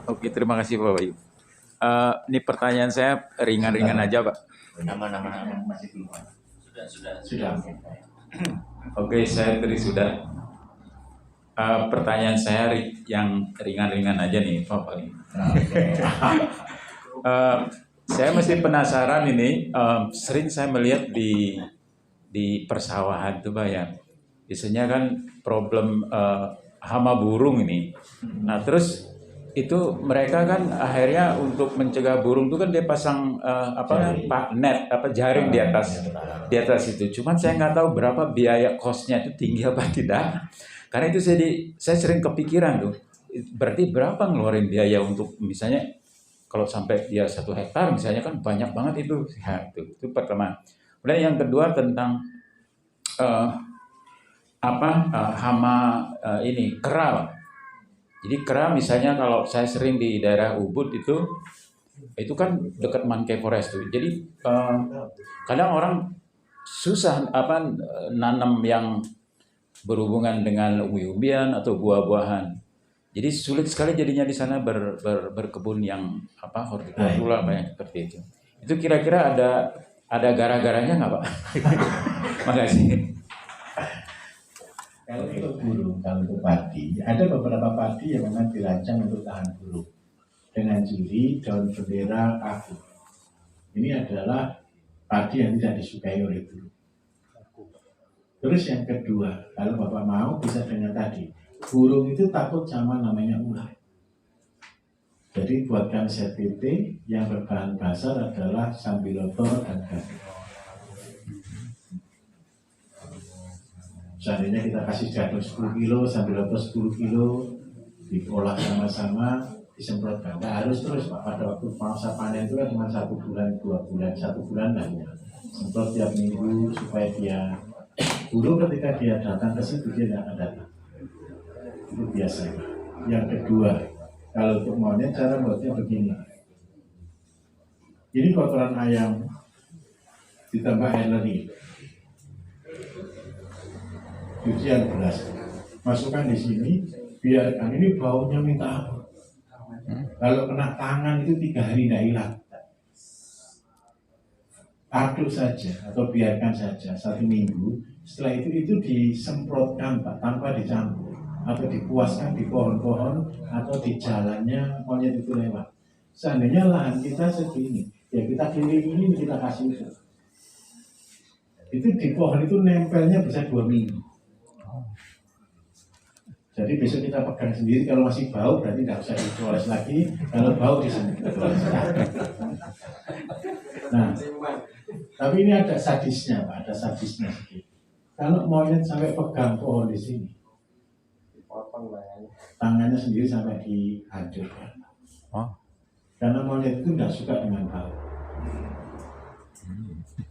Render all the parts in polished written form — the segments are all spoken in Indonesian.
Oke, terima kasih Pak Bayu. Ini pertanyaan saya ringan-ringan aja Pak. Nama masih belum. Sudah. Oke, saya tadi sudah. Pertanyaan saya yang ringan-ringan aja nih Pak Bayu. Saya masih penasaran ini. Sering saya melihat di persawahan tuh Pak ya. Biasanya kan problem hama burung ini. Nah terus itu mereka kan akhirnya untuk mencegah burung itu kan dia pasang net jaring di atas itu. Cuman saya nggak tahu berapa biaya costnya itu tinggi apa tidak. Karena itu saya sering kepikiran tuh. Berarti berapa ngeluarin biaya untuk misalnya kalau sampai dia 1 hektar misalnya kan banyak banget itu. Ya, itu pertama. Kemudian yang kedua tentang hama ini kera. Jadi kera misalnya kalau saya sering di daerah Ubud itu kan dekat Mankay Forest tuh. Jadi kadang orang susah nanam yang berhubungan dengan umbi-umbian atau buah-buahan. Jadi sulit sekali jadinya di sana berkebun yang hortikultura banyak seperti itu. Itu kira-kira ada gara-garanya nggak Pak? Makasih. Kalau itu burung, kalau untuk padi, ada beberapa padi yang memang dirancang untuk tahan burung dengan juri, daun bendera, kaku. Ini adalah padi yang tidak disukai oleh burung. Terus yang kedua, kalau Bapak mau bisa dengan tadi, burung itu takut sama namanya ular. Jadi buatkan CPT yang berbahan dasar adalah sambiloto dan gandum. Seandainya kita kasih jadul 10 kilo, sambiloto 10 kilo, diolah sama-sama, disemprotkan. Nggak harus terus Pak, pada waktu masa panen itu kan cuma 1 bulan, 2 bulan, 1 bulan lah ya. Semprot tiap minggu supaya dia burung ketika dia datang ke situ dia tidak akan datang. Itu biasa. Yang kedua, kalau untuk monyet cara buatnya begini. Ini kotoran ayam ditambah energi. Cucian beras, masukkan di sini, biarkan ini baunya minta apa? Kalau kena tangan itu 3 hari tidak hilang. Aduk saja atau biarkan saja 1 minggu. Setelah itu disemprotkan Pak, tanpa dicampur atau dipuaskan di pohon-pohon atau di jalannya monyet itu lewat. Seandainya lahan kita segini, ya kita kelilingi ini kita kasih itu di pohon itu nempelnya bisa 2 minggu. Jadi besok kita pegang sendiri, kalau masih bau berarti tidak usah dioles lagi, kalau bau disemprot. Nah, tapi ini ada sadisnya Pak, ada sadisnya sedikit. Kalau monyet sampai pegang pohon di sini, tangannya sendiri sampai dihancurkan. Karena monyet itu tidak suka dengan bau.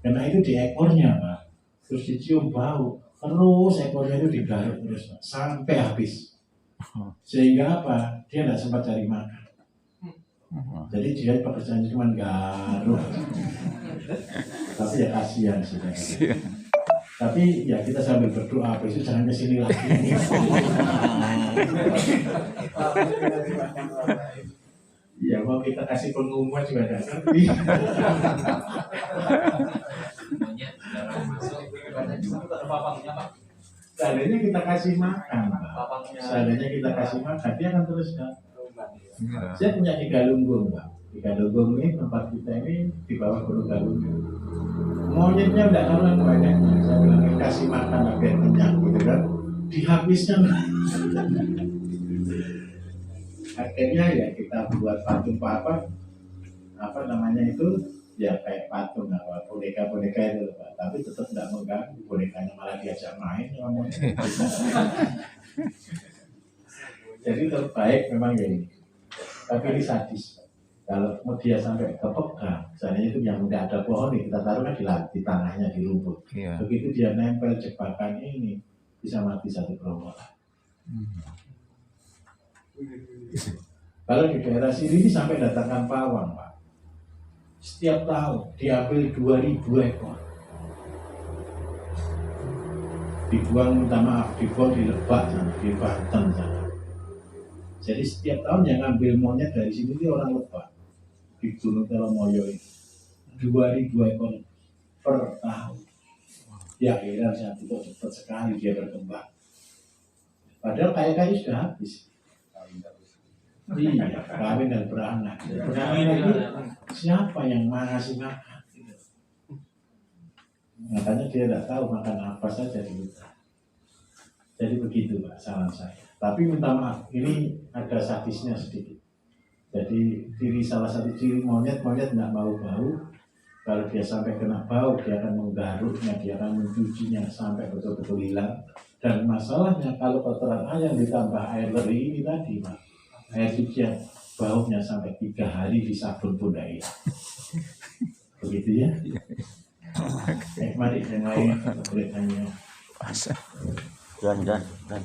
Karena itu di ekornya Pak, terus dicium bau. Terus ekornya itu digaruk terus Pak, sampai habis. Sehingga apa? Dia tidak sempat cari makan. Jadi dia pekerjaannya cuma garuk. Tapi ya kasihan sudah. Tapi ya kita sambil berdoa, besok jangan kesini lagi. Ya mau kita kasih pengumuman juga tidak ngerti. Seandainya kita kasih makan, seandainya kita kasih makan, dia akan terus kan. Saya punya 3 lumbung Pak. 3 lumbung ini tempat kita ini di bawah Gunung Galunggung. Monyetnya tidak tahu banyak. Saya bilang kasih makan biar kenyang gitu kan. Dihabiskan. Akhirnya ya kita buat patung apa namanya itu ya kayak patung boneka itu Pak. Tapi tetap tidak mengganggu, bonekanya malah diajak main ngomong. Jadi terbaik memang ya ini. Tapi ini sadis. Kalau mau dia sampai kepegang, misalnya itu yang tidak ada pohon nih, kita taruhnya di tanahnya, di rumput. Begitu dia nempel jebakan ini, bisa mati 1 gerombolan. Kalau di daerah sini ini sampai datangkan pawang Pak. Setiap tahun diambil 2.000 ekor. Dibuang, minta maaf, dibuang di Lebak sana, di Banten sana. Jadi setiap tahun yang ngambil monyet dari sini itu orang Lebak di Gunung Telomoyo ini 2.000 ekor per tahun. Ya akhirnya saya kok cepat sekali dia berkembang. Padahal kayu-kayu sudah habis. Iya, kawin dan beranak. Beranak lagi siapa yang ngasih makan? Makanya dia tidak tahu makan apa saja di hutan. Jadi begitu Pak, saran saya. Tapi minta maaf, ini ada sadisnya sedikit. Jadi salah satu ciri monyet tidak mau bau. Kalau dia sampai kena bau, dia akan menggaruknya, dia akan mencucinya sampai betul-betul hilang. Dan masalahnya kalau kotoran ayam ditambah air leri ini tadi Pak, air cucian baunya sampai 3 hari di sabun pun tidak hilang. Begitu ya. Mari yang lain boleh tanya. Dan.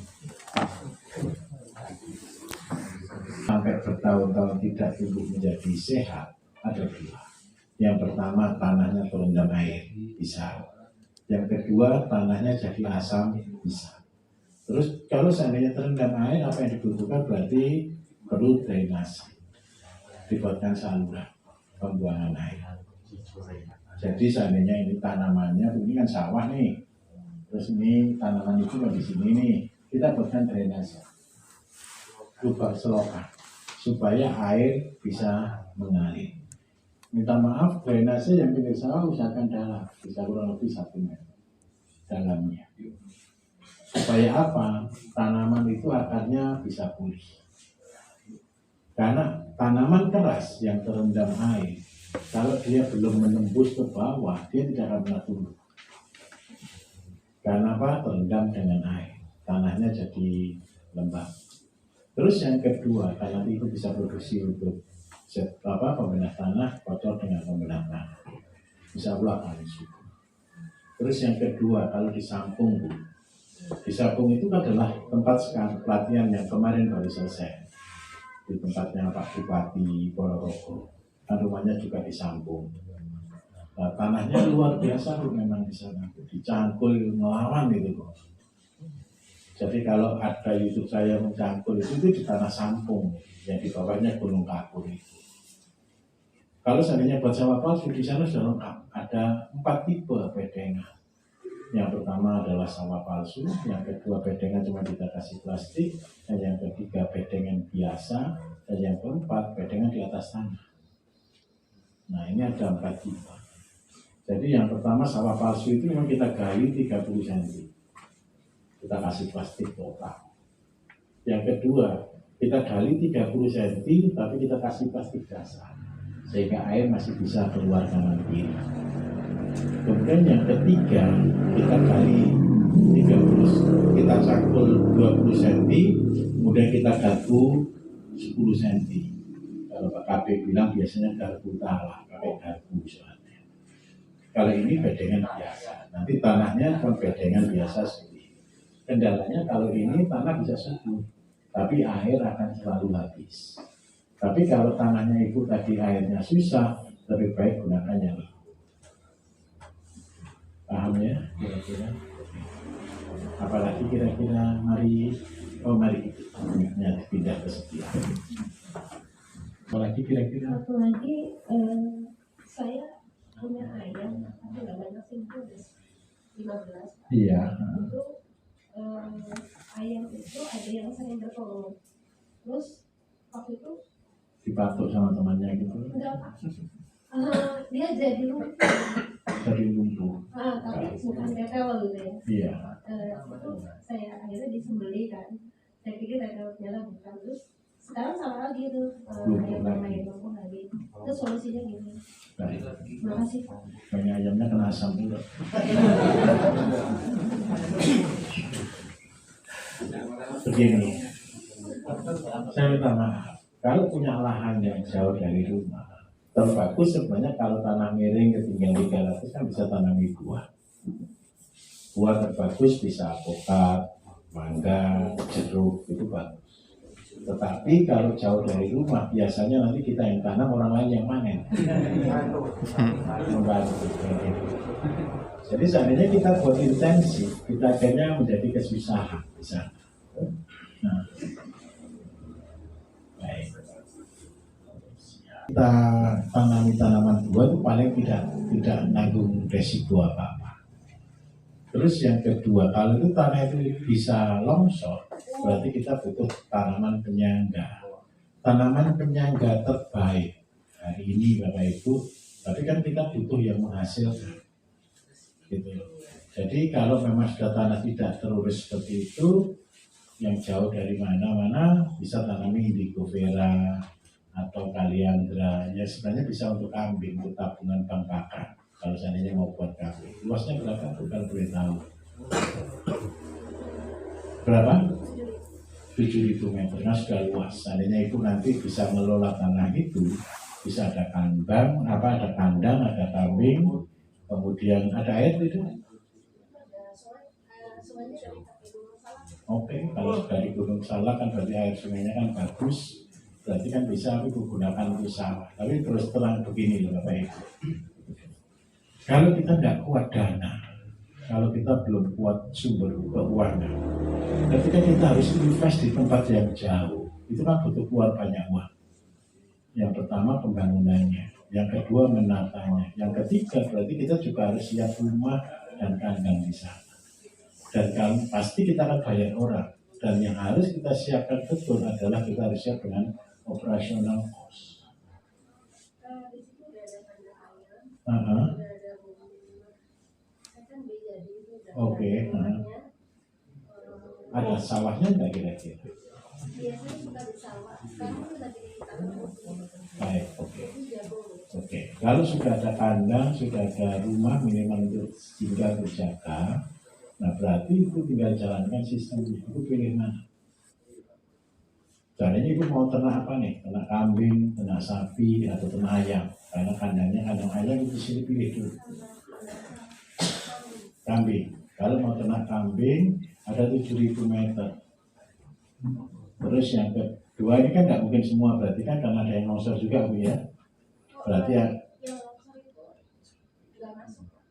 Sampai bertahun-tahun tidak tumbuh menjadi sehat ada 2. Yang pertama tanahnya terendam air, bisa. Yang kedua tanahnya jadi asam, bisa. Terus kalau seandainya terendam air, apa yang dibutuhkan berarti perlu drainase, dibuatkan saluran pembuangan air. Jadi seandainya ini tanamannya, ini kan sawah nih, terus ini tanaman itu di sini nih, kita buatkan drainase, lubang selokan, supaya air bisa mengalir. Minta maaf, drainase yang pinggir sawah usahakan dalam, bisa kurang lebih 1 meter dalamnya. Supaya apa? Tanaman itu akarnya bisa pulih. Karena tanaman keras yang terendam air, kalau dia belum menembus ke bawah, dia tidak akan pernah tumbuh. Karena apa? Terendam dengan air, tanahnya jadi lembab. Terus yang kedua, karena itu bisa produksi untuk pembedah tanah, kotor dengan pembedah tanah. Bisa pula palsu. Terus yang kedua, kalau disampung, disampung itu adalah tempat sekarang pelatihan yang kemarin baru selesai. Di tempatnya Pak Bupati Ponorogo. Kan rumahnya juga disampung. Nah, tanahnya luar biasa loh memang di sana. Dicangkul melawan gitu loh. Jadi kalau ada YouTube saya mencangkul itu di tanah sampung yang di bawahnya Gunung Kapur itu. Kalau seandainya buat sawah palsu di sana sudah lengkap. Ada 4 tipe bedengan. Yang pertama adalah sawah palsu, yang kedua bedengan cuma kita kasih plastik, dan yang ketiga bedengan biasa, dan yang keempat bedengan di atas tanah. Nah ini ada 4 tipe. Jadi yang pertama sawah palsu itu memang kita gali 30 cm. Kita kasih plastik total. Yang kedua kita gali 30 cm tapi kita kasih plastik dasar sehingga air masih bisa keluar kanan kiri. Kemudian yang ketiga kita gali 30, kita cangkul 20 cm, kemudian kita garpu 10 cm. Kalau Pak KB bilang biasanya garpu talah, pakai garpu soalnya. Kalau ini bedengan biasa, nanti tanahnya pun bedengan biasa seperti ini. Kendalanya kalau ini tanah bisa subur, tapi air akan selalu habis. Tapi kalau tanahnya itu tadi airnya susah, lebih baik gunakan yang ini. Paham ya? Kira-kira. Apalagi kira-kira mari pindah ke sekian. Apalagi kira-kira. Satu lagi, saya punya ayam, tapi nggak banyak sih, 15. Iya. Itu ayam itu ada yang sering bertelur. Terus waktu itu Dipatuk sama temannya gitu. enggak Pak. Dia jadi lumpuh. Jadi lumpuh. Tapi bukan tetel gitu ya. Iya. Itu saya akhirnya disembeli kan. Saya pikir tetel ternyata bukan. Terus sekarang sama lagi tuh ayam lumpuh lagi. Itu solusinya gini. Baik. Terima kasih Pak. Banyak ayamnya kena asam juga. Begini, saya minta maaf. Kalau punya lahan yang jauh dari rumah, terbagus sebenarnya kalau tanah miring ketinggian 300 kan bisa tanami buah. Buah terbagus bisa alpukat, mangga, jeruk, itu bagus. Tetapi kalau jauh dari rumah, biasanya nanti kita yang tanam, orang lain yang panen. Jadi seandainya kita buat intensif, kita akhirnya menjadi kesusahan di sana. Nah, Baik. Kita tanami tanaman buah itu paling tidak nanggung resiko apa-apa. Terus yang kedua, kalau itu tanah itu bisa longsor, berarti kita butuh tanaman penyangga. Tanaman penyangga terbaik hari ini Bapak Ibu, tapi kan kita butuh yang menghasilkan. Gitu. Jadi kalau memang sudah tanah tidak terurus seperti itu, yang jauh dari mana-mana bisa tanami indigo vera atau kaliandra. Ya sebenarnya bisa untuk kambing, untuk tabungan bank pakan. Kalau seandainya mau buat kambing, luasnya berapa? Bukan boleh tahu. Berapa? 7.000 meter, nah sudah luas. Seandainya itu nanti bisa mengelola tanah itu, bisa ada kandang, ada kandang, ada kambing, kemudian ada air itu. Oke, kalau dari Gunung Salak kan berarti air sungainya kan bagus, berarti kan bisa aku gunakan untuk sawah. Tapi terus terang begini loh Bapak Ibu. Kalau kita tidak kuat dana, kalau kita belum kuat sumber keuangan, ketika kita harus invest di tempat yang jauh, itu kan butuh keluar banyak uang. Yang pertama pembangunannya, yang kedua menatanya, yang ketiga berarti kita juga harus siap rumah dan kandang di sana. Dan kan pasti kita akan bayar orang. Dan yang harus kita siapkan betul adalah kita harus siap dengan operasional cost. Oke. Ada sawahnya nggak kira-kira? Biasanya suka di sawah, sekarang sudah di tanah. Baik, oke. Kalau sudah ada kandang, sudah ada rumah minimal untuk tinggal berjaga, nah berarti itu tinggal jalankan sistem itu pilih mana. Caranya itu mau ternak apa nih? Ternak kambing, ternak sapi, atau ternak ayam. Karena kandangnya kandang ayam itu sini pilih dulu. Kambing. Kalau mau ternak kambing ada 7.000 meter. Terus yang kedua ini kan nggak mungkin semua, berarti kan karena ada yang longsor juga Bu ya. Berarti ya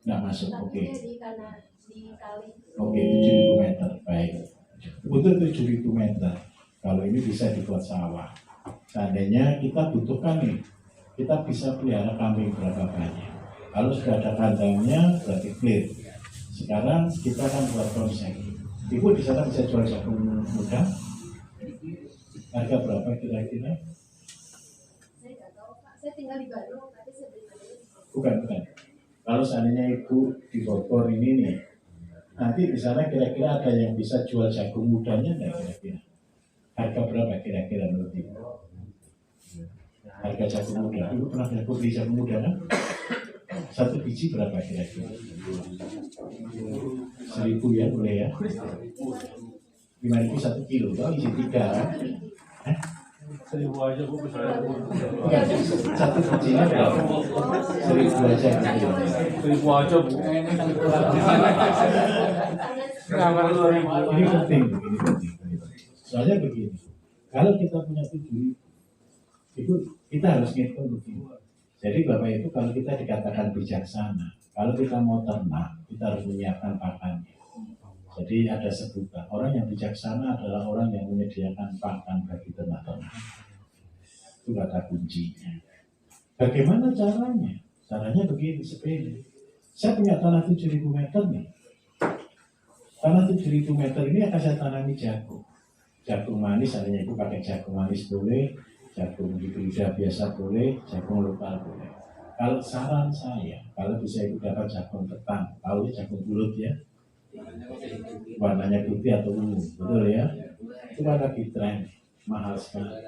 nggak masuk. Oke. Oke, 7.000 meter. Baik. Untuk 7.000 meter. Kalau ini bisa dibuat sawah. Seandainya kita butuhkan nih, kita bisa pelihara kambing berapa banyak. Kalau sudah ada kandangnya berarti clear. Sekarang kita akan buat konsep. Ibu di sana bisa jual jagung muda. Harga berapa kira-kira? Saya nggak tahu Pak. Saya tinggal di Bandung, tapi saya beli Bukan. Kalau seandainya ibu di Bogor ini nih, nanti di sana kira-kira ada yang bisa jual jagung mudanya nggak kira-kira? Harga berapa kira-kira menurut ibu? Harga jagung muda. Ibu pernah beli jagung muda kan? Satu biji berapa kira-kira? 1.000 ya boleh ya? 5.000 1 kilo, kalau isi 3 kan? 1.000 aja Bu. Enggak, satu bijinya berapa? 1.000 aja gitu. 1.000 aja Bu. Ini penting. Soalnya begini, kalau kita punya 7.000, itu kita harus ngitung begini. Jadi Bapak Ibu kalau kita dikatakan bijaksana, kalau kita mau ternak, kita harus menyiapkan pakannya. Jadi ada sebutan, orang yang bijaksana adalah orang yang menyediakan pakan bagi ternak-ternak. Itu kata kuncinya. Bagaimana caranya? Caranya begini, sepele. Saya punya tanah 7.000 meter nih. Tanah 7.000 meter ini akan saya tanami jagung. Jagung manis, adanya itu pakai jagung manis boleh, jagung hibrida biasa boleh, jagung lokal boleh. Kalau saran saya, kalau bisa itu dapat jagung ketan, tahu ya jagung bulut ya, warnanya putih atau ungu, betul ya? Itu lagi tren, mahal sekali.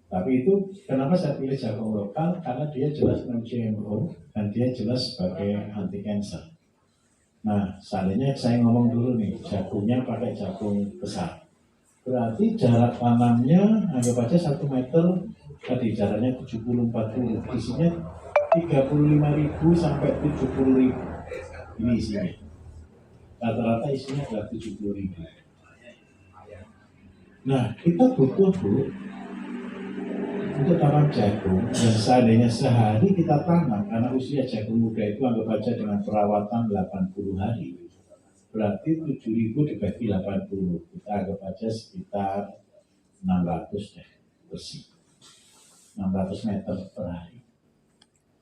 Tapi itu kenapa saya pilih jagung lokal? Karena dia jelas non GMO dan dia jelas sebagai anti cancer. Nah, seandainya saya ngomong dulu nih, jagungnya pakai jagung besar. Berarti jarak tanamnya anggap aja 1 meter, tadi jaraknya 70-40, isinya 35.000 sampai 70.000. Ini isinya. Rata-rata isinya adalah 70.000. Nah, kita butuh Bu untuk tanam jagung yang seandainya sehari kita tanam, karena usia jagung muda itu anggap aja dengan perawatan 80 hari. Berarti 7.000 dibagi 80, kita anggap aja sekitar 600 deh. bersih, 600 meter per hari.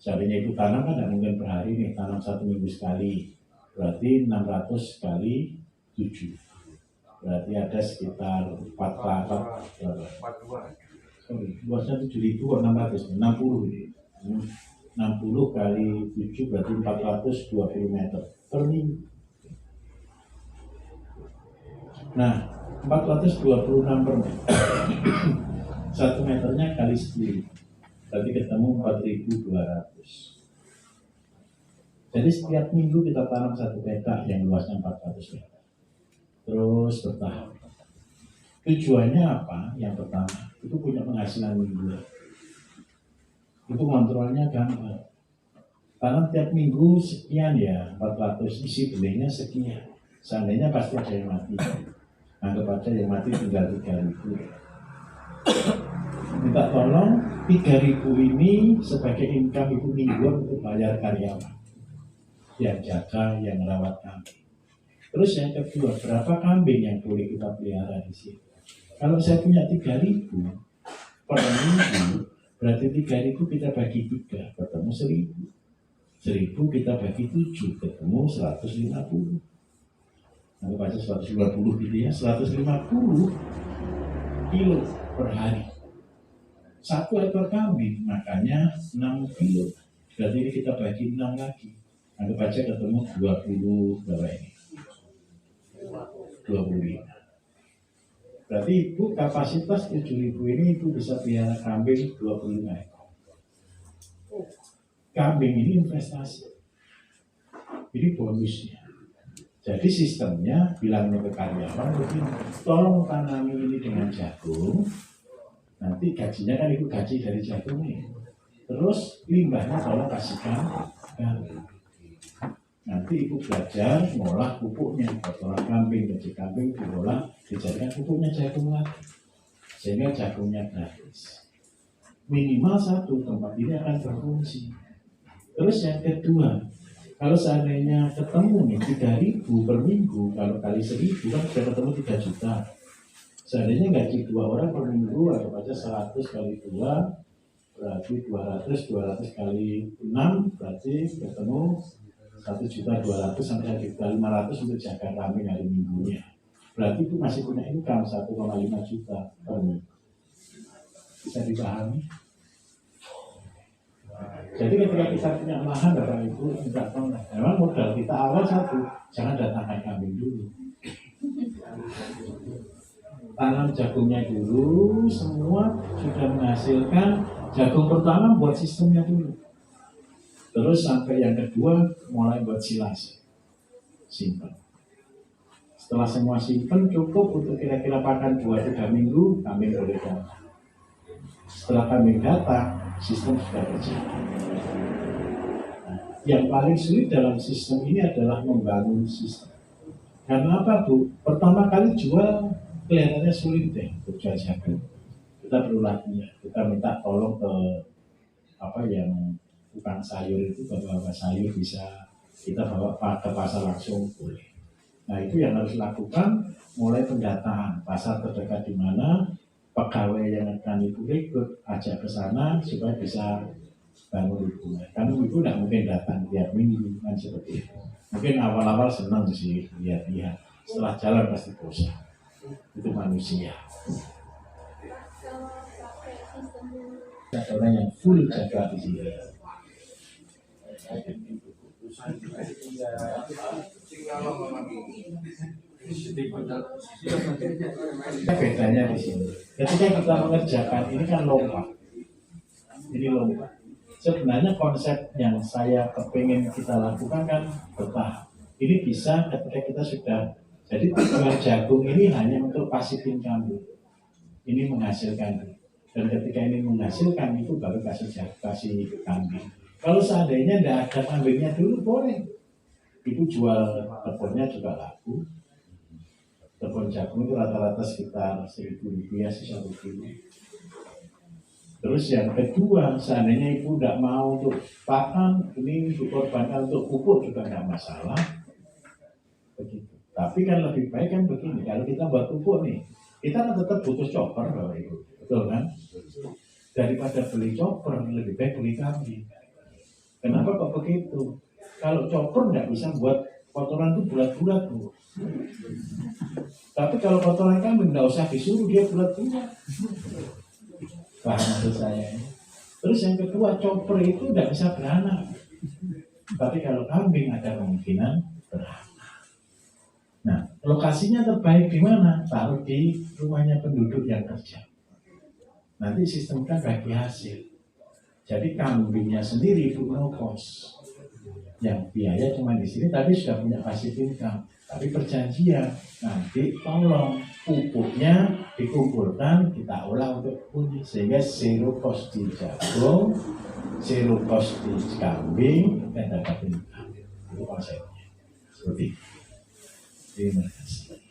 Seandainya itu tanam kan tidak mungkin per hari nih, tanam 1 minggu sekali, berarti 600 kali 7, berarti ada sekitar luasnya 7.000 kok 600, 60 ini. 60 kali 7 berarti 420 meter per minggu. Nah, 426 per meter. 1 meternya kali 10, berarti ketemu 4.200. Jadi setiap minggu kita tanam 1 petak yang luasnya 400 meter. Terus bertahap. Tujuannya apa? Yang pertama, itu punya penghasilan mingguan. Itu kontrolnya gampang. Tanam tiap minggu sekian ya, 400, isi belenya sekian. Seandainya pasti ada yang mati. Anggap aja yang mati tinggal 3.000. Minta tolong 3.000 ini sebagai income itu mingguan untuk bayar karyawan yang jaga, yang merawat kambing. Terus yang kedua, berapa kambing yang boleh kita pelihara di sini? Kalau saya punya 3.000 per minggu, berarti 3.000 kita bagi 3, ketemu 1.000. 1.000 kita bagi 7, ketemu 150. Anggap aja 150 gitu ya, 150 kilo per hari. 1 ekor kambing, makanya 6 kilo. Berarti ini kita bagi 6 lagi. Anggap aja ketemu 20 berapa ini? 25. Berarti ibu kapasitas 7.000 ini ibu bisa pelihara kambing 25 ekor. Kambing ini investasi. Ini bonusnya. Jadi sistemnya bilang ke karyawan begini, tolong tanami ini dengan jagung. Nanti gajinya kan itu gaji dari jagung nih. Terus limbahnya tolong kasihkan kambing. Nanti ibu belajar ngolah pupuknya, kotoran kambing, gaji kambing diolah, dijadikan pupuknya jagung lagi, sehingga jagungnya gratis. Minimal 1 tempat ini akan berfungsi. Terus yang kedua, kalau seandainya ketemu nih 3.000 per minggu, kalau kali 1.000 kan sudah ketemu 3 juta. Seandainya gaji 2 orang per minggu, atau aja 100 kali 2, berarti 200 kali 6, berarti ketemu 1.200.000 sampai 1.500.000 untuk jaga kambing hari minggunya. Berarti itu masih punya income 1,5 juta per minggu. Bisa dipahami? Jadi ketika kita punya lahan, Bapak Ibu, tidak pernah. Memang modal kita awal 1, jangan datangkan kambing dulu. Tanam jagungnya dulu, semua sudah menghasilkan. Jagung pertama buat sistemnya dulu. Terus sampai yang kedua mulai buat silase, simpan. Setelah semua simpan cukup untuk kira-kira pakan 2-3 minggu, kambing boleh datang. Setelah kambing datang, sistem sudah berjalan. Nah, yang paling sulit dalam sistem ini adalah membangun sistem. Karena apa, Bu? Pertama kali jual kelihatannya sulit deh untuk jual jagung. Kita perlu latihan. Kita minta tolong ke yang tukang sayur itu, bapak-bapak sayur bisa kita bawa ke pasar langsung boleh. Nah itu yang harus lakukan, mulai pendataan pasar terdekat di mana, pegawai yang akan ibu rekrut ajak ke sana supaya bisa bangun hubungan. Karena ibu tidak mungkin datang tiap minggu kan seperti itu. Mungkin awal-awal senang sih lihat-lihat, setelah jalan pasti bosan. Itu manusia. Ada orang yang full jaga di sini. Bedanya di sini. Ketika kita mengerjakan ini kan lompat. Ini lompat. Sebenarnya konsep yang saya kepingin kita lakukan kan bertahap. Ini bisa ketika kita sudah, jadi tujuan jagung ini hanya untuk pasifin kambing. Ini menghasilkan. Dan ketika ini menghasilkan itu baru kasih kambing. Kalau seandainya tidak ada kambingnya dulu boleh. Itu jual kebunnya juga laku. Kebun jagung itu rata-rata sekitar 1.000 rupiah satu kilo. Terus yang kedua, seandainya ibu tidak mau untuk pakan, ini dikorbankan untuk pupuk juga tidak masalah. Begitu. Tapi kan lebih baik kan begini, kalau kita buat pupuk nih, kita kan tetap butuh chopper Bapak Ibu. betul kan? Daripada beli chopper lebih baik beli kambing. Kenapa kok begitu? Kalau chopper nggak bisa buat kotoran itu bulat-bulat, Bu. Tapi kalau kotoran kambing nggak usah disuruh, dia bulat-bulat. Paham maksud saya? Terus yang kedua, chopper itu nggak bisa beranak. Tapi kalau kambing ada kemungkinan beranak. Nah, lokasinya terbaik di mana? Taruh di rumahnya penduduk yang kerja. Nanti sistemkan bagi hasil. Jadi kambingnya sendiri itu no cost. Yang biaya cuma di sini, tapi sudah punya passive income. Tapi perjanjian, nanti tolong pupuknya dikumpulkan, kita olah untuk kunyit. Sehingga zero cost di jagung, zero cost di kambing, dan dapat income. Itu konsepnya. Seperti itu. Terima kasih.